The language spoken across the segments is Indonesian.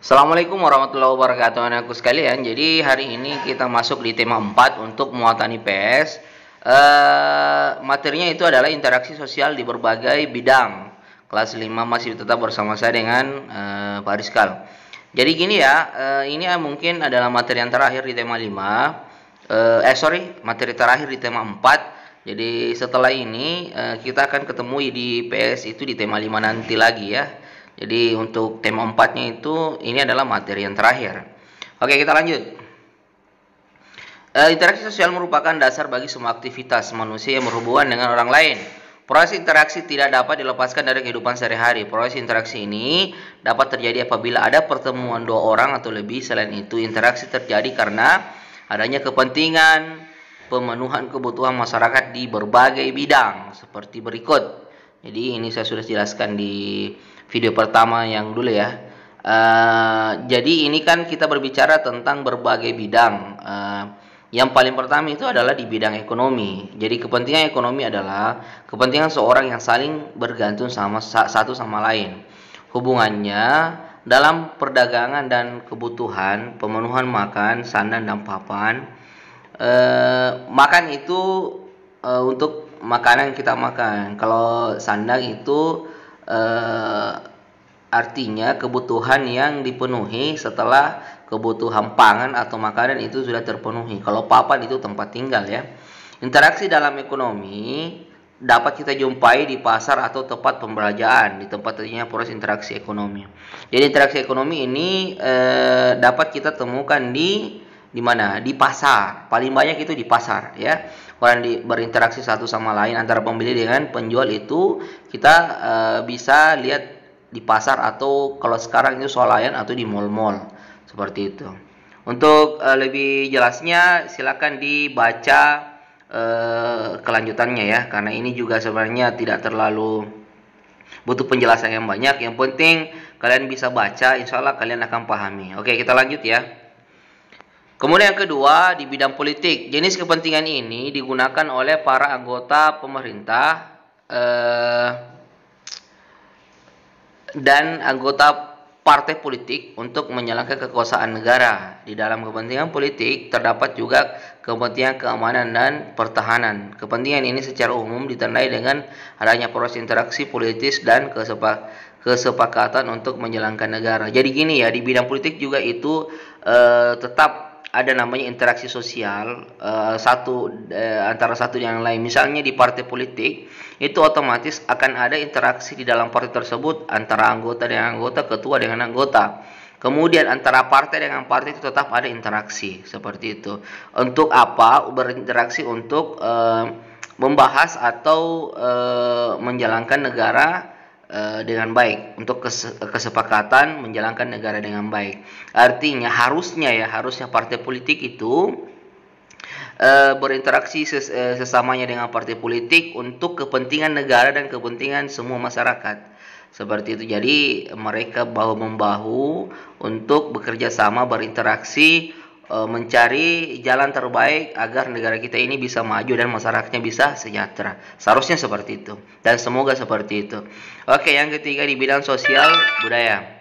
Assalamualaikum warahmatullahi wabarakatuh anakku sekalian. Jadi hari ini kita masuk di tema 4 untuk muatan IPS. Materinya itu adalah interaksi sosial di berbagai bidang. Kelas 5 masih tetap bersama saya dengan Pak Rizkal. Jadi gini ya, ini mungkin adalah materi yang terakhir di tema 5. Materi terakhir di tema 4. Jadi setelah ini kita akan ketemu di IPS itu di tema 5 nanti lagi ya. Jadi untuk tema 4-nya itu ini adalah materi yang terakhir. Oke, kita lanjut. Interaksi sosial merupakan dasar bagi semua aktivitas manusia yang berhubungan dengan orang lain. Proses interaksi tidak dapat dilepaskan dari kehidupan sehari-hari. Proses interaksi ini dapat terjadi apabila ada pertemuan dua orang atau lebih. Selain itu, interaksi terjadi karena adanya kepentingan pemenuhan kebutuhan masyarakat di berbagai bidang seperti berikut. Jadi ini saya sudah jelaskan di video pertama yang dulu ya. Jadi ini kan kita berbicara tentang berbagai bidang. Yang paling pertama itu adalah di bidang ekonomi. Jadi kepentingan ekonomi adalah kepentingan seorang yang saling bergantung satu sama lain. Hubungannya dalam perdagangan dan kebutuhan, pemenuhan makan, sandang dan papan. Makan itu untuk makanan yang kita makan. Kalau sandang itu artinya kebutuhan yang dipenuhi setelah kebutuhan pangan atau makanan itu sudah terpenuhi. Kalau papan itu tempat tinggal ya. Interaksi dalam ekonomi dapat kita jumpai di pasar atau tempat pembelanjaan, di tempat terjadinya proses interaksi ekonomi. Jadi interaksi ekonomi ini dapat kita temukan di mana? Di pasar. Paling banyak itu di pasar ya. Orang berinteraksi satu sama lain antara pembeli dengan penjual itu kita bisa lihat di pasar atau kalau sekarang itu swalayan atau di mall-mall seperti itu. Untuk lebih jelasnya silakan dibaca kelanjutannya ya, karena ini juga sebenarnya tidak terlalu butuh penjelasan yang banyak. Yang penting kalian bisa baca, insya Allah kalian akan pahami. Oke, kita lanjut ya. Kemudian yang kedua, di bidang politik. Jenis kepentingan ini digunakan oleh para anggota pemerintah dan anggota partai politik untuk menjalankan kekuasaan negara. Di dalam kepentingan politik terdapat juga kepentingan keamanan dan pertahanan. Kepentingan ini secara umum ditandai dengan adanya proses interaksi politis dan kesepakatan untuk menjalankan negara. Jadi gini ya, di bidang politik juga itu tetap ada namanya interaksi sosial antara satu yang lain. Misalnya di partai politik itu otomatis akan ada interaksi di dalam partai tersebut antara anggota dengan anggota, ketua dengan anggota. Kemudian antara partai dengan partai itu tetap ada interaksi seperti itu. Untuk apa? Berinteraksi untuk membahas atau menjalankan negara dengan baik, untuk kesepakatan menjalankan negara dengan baik. Artinya harusnya partai politik itu berinteraksi sesamanya dengan partai politik untuk kepentingan negara dan kepentingan semua masyarakat. Seperti itu. Jadi mereka bahu-membahu untuk bekerja sama, berinteraksi, mencari jalan terbaik agar negara kita ini bisa maju dan masyarakatnya bisa sejahtera. Seharusnya seperti itu dan semoga seperti itu. Oke, yang ketiga di bidang sosial budaya.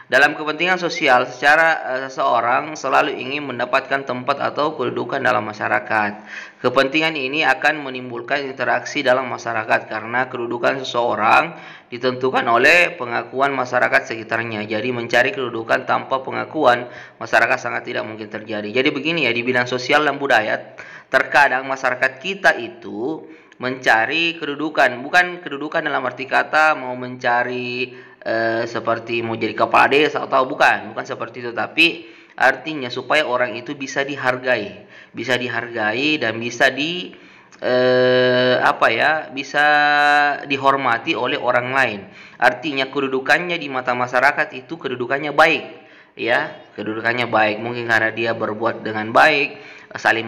Dalam kepentingan sosial, seseorang selalu ingin mendapatkan tempat atau kedudukan dalam masyarakat. Kepentingan ini akan menimbulkan interaksi dalam masyarakat karena kedudukan seseorang ditentukan oleh pengakuan masyarakat sekitarnya. Jadi mencari kedudukan tanpa pengakuan masyarakat sangat tidak mungkin terjadi. Jadi begini ya, di bidang sosial dan budaya, terkadang masyarakat kita itu mencari kedudukan, bukan kedudukan dalam arti kata mau mencari seperti mau jadi kepala desa atau bukan seperti itu, tapi artinya supaya orang itu bisa dihargai dan bisa bisa dihormati oleh orang lain. Artinya kedudukannya di mata masyarakat itu kedudukannya baik ya, kedudukannya baik mungkin karena dia berbuat dengan baik, saling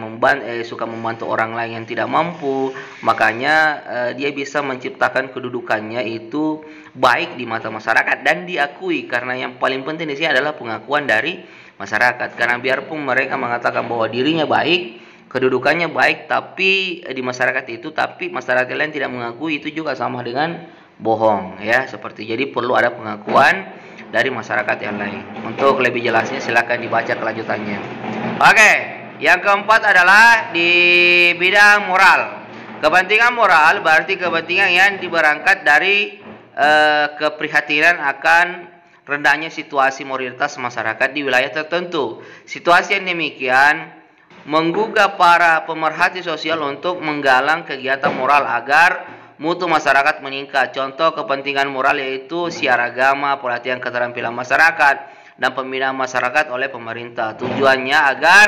suka membantu orang lain yang tidak mampu, makanya dia bisa menciptakan kedudukannya itu baik di mata masyarakat dan diakui. Karena yang paling penting di sini adalah pengakuan dari masyarakat. Karena biarpun mereka mengatakan bahwa dirinya baik, kedudukannya baik, tapi di masyarakat itu, tapi masyarakat lain tidak mengakui, itu juga sama dengan bohong ya, seperti. Jadi perlu ada pengakuan dari masyarakat yang lain. Untuk lebih jelasnya silakan dibaca kelanjutannya. Oke, yang keempat adalah di bidang moral. Kepentingan moral berarti kepentingan yang berangkat dari keprihatinan akan rendahnya situasi moralitas masyarakat di wilayah tertentu. Situasi yang demikian menggugah para pemerhati sosial untuk menggalang kegiatan moral agar mutu masyarakat meningkat. Contoh kepentingan moral yaitu siar agama, pelatihan keterampilan masyarakat, dan pembinaan masyarakat oleh pemerintah. Tujuannya agar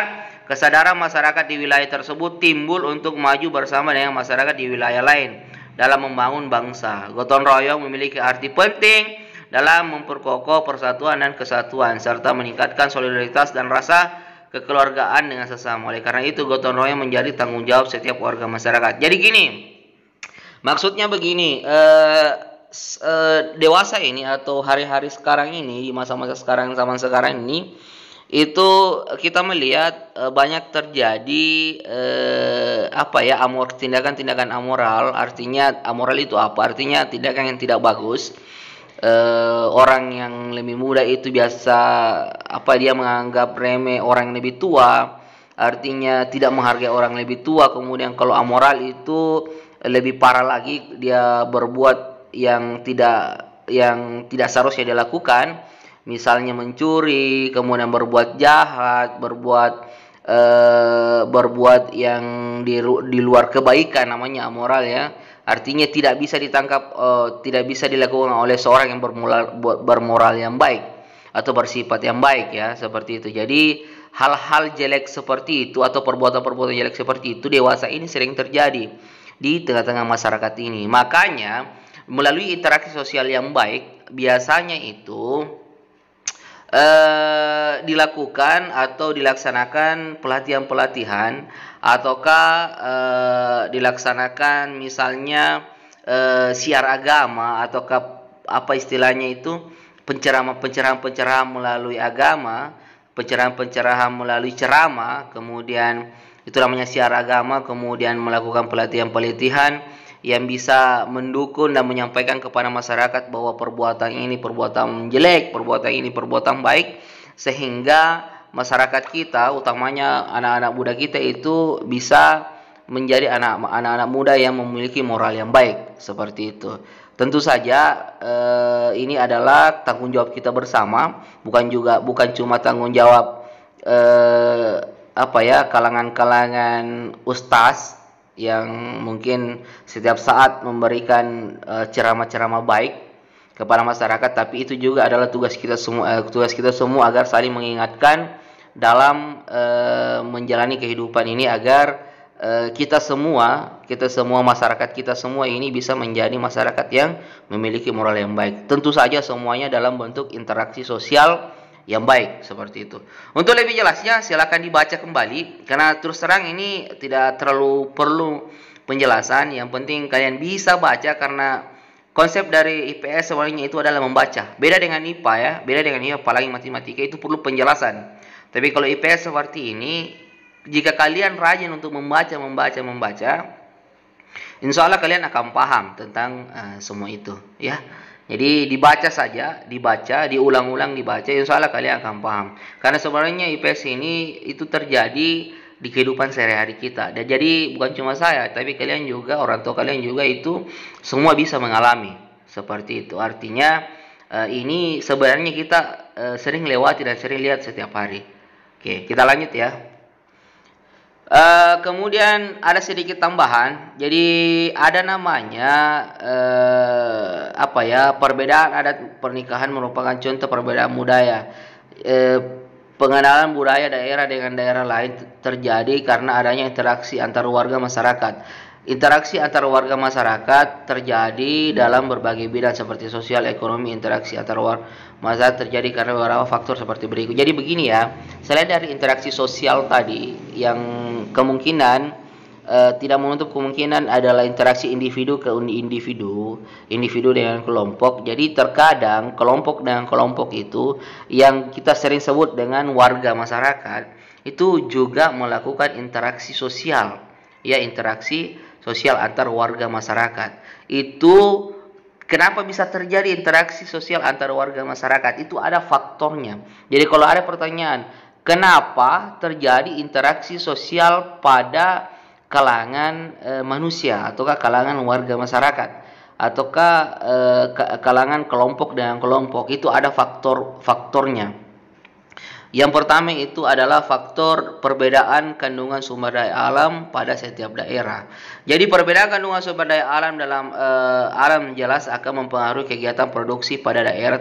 kesadaran masyarakat di wilayah tersebut timbul untuk maju bersama dengan masyarakat di wilayah lain dalam membangun bangsa. Gotong royong memiliki arti penting dalam memperkokoh persatuan dan kesatuan serta meningkatkan solidaritas dan rasa kekeluargaan dengan sesama. Oleh karena itu, gotong royong menjadi tanggung jawab setiap warga masyarakat. Jadi gini, maksudnya begini, dewasa ini atau hari-hari sekarang ini, di masa-masa sekarang, zaman sekarang ini, itu kita melihat banyak terjadi tindakan-tindakan amoral. Artinya amoral itu apa? Artinya tindakan yang tidak bagus. Orang yang lebih muda itu biasa dia menganggap remeh orang yang lebih tua, artinya tidak menghargai orang yang lebih tua. Kemudian kalau amoral itu lebih parah lagi, dia berbuat yang tidak seharusnya dia lakukan, misalnya mencuri, kemudian berbuat jahat, berbuat yang di luar kebaikan, namanya amoral ya. Artinya tidak bisa ditangkap, tidak bisa dilakukan oleh seorang yang bermoral yang baik atau bersifat yang baik ya, seperti itu. Jadi hal-hal jelek seperti itu atau perbuatan-perbuatan jelek seperti itu dewasa ini sering terjadi di tengah-tengah masyarakat ini. Makanya melalui interaksi sosial yang baik biasanya itu dilakukan atau dilaksanakan pelatihan-pelatihan ataukah dilaksanakan misalnya siar agama ataukah apa istilahnya itu pencerahan melalui agama, pencerahan melalui ceramah, kemudian itu namanya siar agama, kemudian melakukan pelatihan-pelatihan yang bisa mendukung dan menyampaikan kepada masyarakat bahwa perbuatan ini perbuatan jelek, perbuatan ini perbuatan baik, sehingga masyarakat kita, utamanya anak-anak muda kita itu bisa menjadi anak-anak muda yang memiliki moral yang baik, seperti itu. Tentu saja ini adalah tanggung jawab kita bersama, bukan cuma tanggung jawab kalangan-kalangan ustaz yang mungkin setiap saat memberikan ceramah-ceramah baik kepada masyarakat, tapi itu juga adalah tugas kita semua agar saling mengingatkan dalam menjalani kehidupan ini agar kita semua masyarakat kita semua ini bisa menjadi masyarakat yang memiliki moral yang baik. Tentu saja semuanya dalam bentuk interaksi sosial yang baik, seperti itu. Untuk lebih jelasnya silakan dibaca kembali, karena terus terang ini tidak terlalu perlu penjelasan. Yang penting kalian bisa baca, karena konsep dari IPS sebenarnya itu adalah membaca. Beda dengan IPA ya, beda dengan IPA apalagi matematika itu perlu penjelasan. Tapi kalau IPS seperti ini, jika kalian rajin untuk membaca, insya Allah kalian akan paham tentang semua itu ya. Jadi dibaca saja, diulang-ulang dibaca, insya Allah kalian akan paham. Karena sebenarnya IPS ini itu terjadi di kehidupan sehari-hari kita. Dan jadi bukan cuma saya, tapi kalian juga, orang tua kalian juga itu semua bisa mengalami seperti itu. Artinya ini sebenarnya kita sering lewati dan sering lihat setiap hari. Oke, kita lanjut ya. Kemudian ada sedikit tambahan. Jadi ada namanya perbedaan adat pernikahan merupakan contoh perbedaan budaya. Pengenalan budaya daerah dengan daerah lain terjadi karena adanya interaksi antar warga masyarakat. Interaksi antar warga masyarakat terjadi dalam berbagai bidang seperti sosial, ekonomi. Interaksi antar warga masyarakat terjadi karena beberapa faktor seperti berikut. Jadi begini ya, selain dari interaksi sosial tadi yang kemungkinan tidak menutup kemungkinan adalah interaksi individu ke individu dengan kelompok. Jadi terkadang kelompok dengan kelompok itu yang kita sering sebut dengan warga masyarakat itu juga melakukan interaksi sosial, ya, interaksi sosial antar warga masyarakat. Itu Kenapa bisa terjadi interaksi sosial antara warga masyarakat? Itu ada faktornya. Jadi kalau ada pertanyaan, kenapa terjadi interaksi sosial pada kalangan manusia ataukah kalangan warga masyarakat ataukah kalangan kelompok dengan kelompok? Itu ada faktornya. Yang pertama itu adalah faktor perbedaan kandungan sumber daya alam pada setiap daerah. Jadi perbedaan kandungan sumber daya alam dalam alam jelas akan mempengaruhi kegiatan produksi pada daerah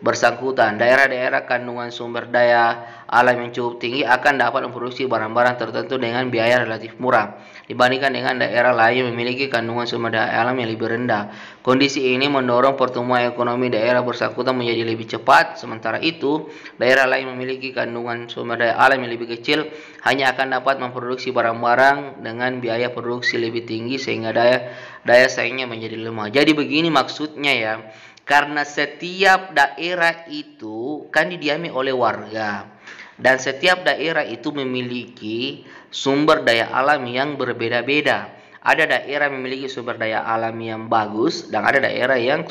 bersangkutan. Daerah-daerah kandungan sumber daya alam yang cukup tinggi akan dapat memproduksi barang-barang tertentu dengan biaya relatif murah dibandingkan dengan daerah lain yang memiliki kandungan sumber daya alam yang lebih rendah. Kondisi ini mendorong pertumbuhan ekonomi daerah bersangkutan menjadi lebih cepat. Sementara itu, daerah lain memiliki kandungan sumber daya alam yang lebih kecil hanya akan dapat memproduksi barang-barang dengan biaya produksi lebih tinggi sehingga daya saingnya menjadi lemah. Jadi begini maksudnya ya. Karena setiap daerah itu kan didiami oleh warga dan setiap daerah itu memiliki sumber daya alam yang berbeda-beda. Ada daerah memiliki sumber daya alam yang bagus dan ada daerah yang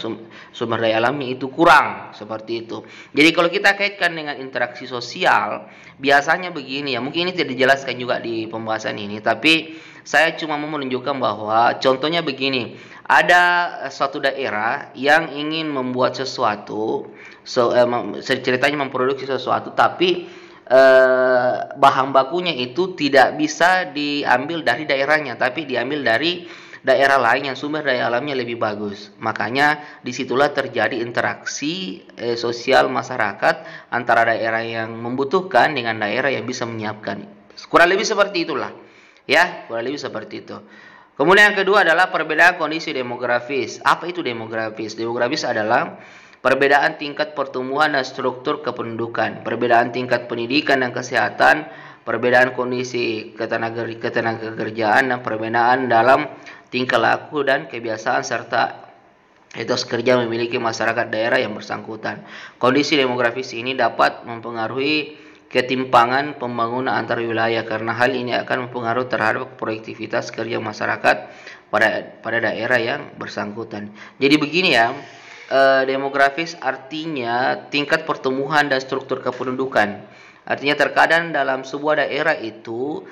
sumber daya alamnya itu kurang, seperti itu. Jadi kalau kita kaitkan dengan interaksi sosial, biasanya begini ya, mungkin ini tidak dijelaskan juga di pembahasan ini, tapi saya cuma mau menunjukkan bahwa contohnya begini, ada suatu daerah yang ingin membuat sesuatu, ceritanya memproduksi sesuatu, tapi bahan bakunya itu tidak bisa diambil dari daerahnya, tapi diambil dari daerah lain yang sumber daya alamnya lebih bagus. Makanya disitulah terjadi interaksi sosial masyarakat antara daerah yang membutuhkan dengan daerah yang bisa menyiapkan. Kurang lebih seperti itulah, ya, kurang lebih seperti itu. Kemudian yang kedua adalah perbedaan kondisi demografis. Apa itu demografis? Demografis adalah perbedaan tingkat pertumbuhan dan struktur kependudukan, perbedaan tingkat pendidikan dan kesehatan, perbedaan kondisi ketenagakerjaan, dan perbedaan dalam tingkah laku dan kebiasaan serta etos kerja memiliki masyarakat daerah yang bersangkutan. Kondisi demografis ini dapat mempengaruhi ketimpangan pembangunan antar wilayah karena hal ini akan mempengaruhi terhadap produktivitas kerja masyarakat pada daerah yang bersangkutan. Jadi begini ya. Demografis artinya tingkat pertumbuhan dan struktur kependudukan. Artinya terkadang dalam sebuah daerah itu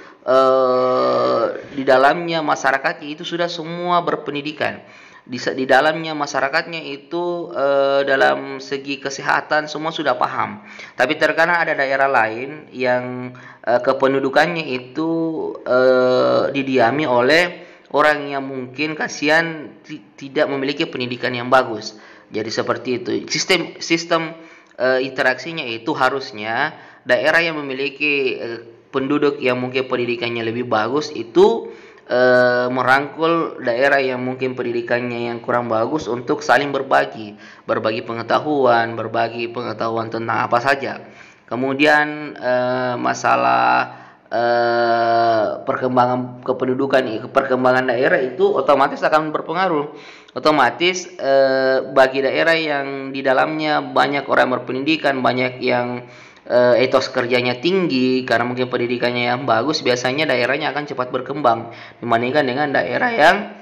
di dalamnya masyarakatnya itu sudah semua berpendidikan. Di dalamnya masyarakatnya itu dalam segi kesehatan semua sudah paham. Tapi terkadang ada daerah lain yang kependudukannya itu didiami oleh orang yang mungkin kasihan tidak memiliki pendidikan yang bagus. Jadi seperti itu. Sistem interaksinya itu harusnya daerah yang memiliki penduduk yang mungkin pendidikannya lebih bagus itu merangkul daerah yang mungkin pendidikannya yang kurang bagus untuk saling berbagi pengetahuan tentang apa saja. Kemudian masalah perkembangan kependudukan, perkembangan daerah itu otomatis akan berpengaruh. Otomatis bagi daerah yang di dalamnya banyak orang berpendidikan, banyak yang etos kerjanya tinggi karena mungkin pendidikannya yang bagus, biasanya daerahnya akan cepat berkembang dibandingkan dengan daerah yang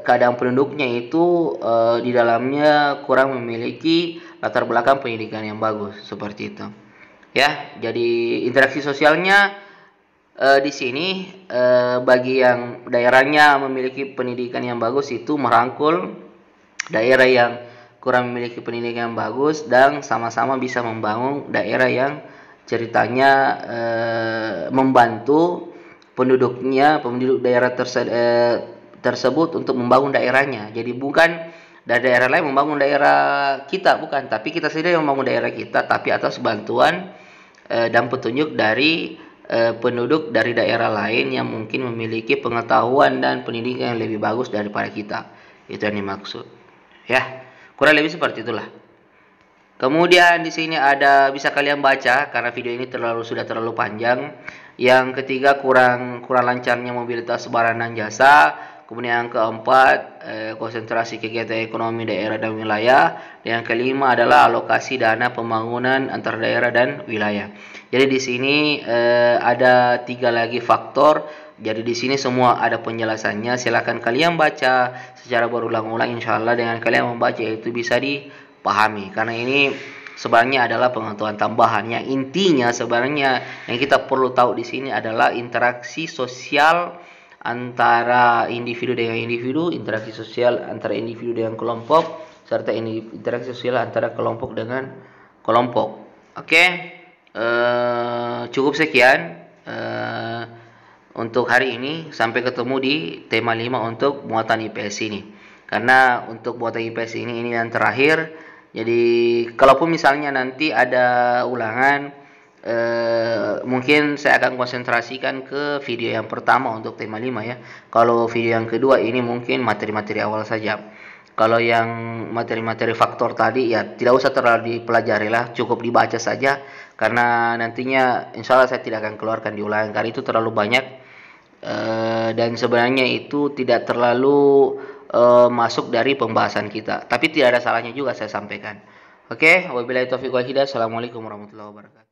keadaan penduduknya itu di dalamnya kurang memiliki latar belakang pendidikan yang bagus, seperti itu. Ya, jadi interaksi sosialnya di sini bagi yang daerahnya memiliki pendidikan yang bagus itu merangkul daerah yang kurang memiliki pendidikan yang bagus dan sama-sama bisa membangun daerah yang ceritanya membantu penduduk daerah tersebut untuk membangun daerahnya. Jadi bukan dari daerah lain membangun daerah kita, bukan, tapi kita sendiri yang membangun daerah kita, tapi atas bantuan dan petunjuk dari penduduk dari daerah lain yang mungkin memiliki pengetahuan dan pendidikan yang lebih bagus daripada kita. Itu yang dimaksud. Ya, kurang lebih seperti itulah. Kemudian di sini ada, bisa kalian baca karena video ini sudah terlalu panjang. Yang ketiga, kurang lancarnya mobilitas barang dan jasa. Kemudian yang keempat, konsentrasi kegiatan ekonomi daerah dan wilayah. Dan yang kelima adalah alokasi dana pembangunan antar daerah dan wilayah. Jadi di sini ada 3 lagi faktor Jadi di sini semua ada penjelasannya. Silakan kalian baca secara berulang-ulang. Insya Allah dengan kalian membaca itu bisa dipahami. Karena ini sebenarnya adalah pengetahuan tambahan. Yang intinya sebenarnya yang kita perlu tahu di sini adalah interaksi sosial antara individu dengan individu, interaksi sosial antara individu dengan kelompok, serta interaksi sosial antara kelompok dengan kelompok. Oke, cukup sekian. Untuk hari ini, sampai ketemu di tema 5 untuk muatan IPS ini. Karena untuk muatan IPS ini yang terakhir. Jadi kalaupun misalnya nanti ada ulangan, mungkin saya akan konsentrasikan ke video yang pertama untuk tema 5 ya. Kalau video yang kedua ini mungkin materi-materi awal saja. Kalau yang materi-materi faktor tadi ya tidak usah terlalu dipelajari lah, cukup dibaca saja. Karena nantinya insya Allah saya tidak akan keluarkan di ulangan karena itu terlalu banyak. Dan sebenarnya itu tidak terlalu masuk dari pembahasan kita. Tapi tidak ada salahnya juga saya sampaikan. Oke, wabillahi taufiq wal hidayah. Assalamualaikum warahmatullahi wabarakatuh.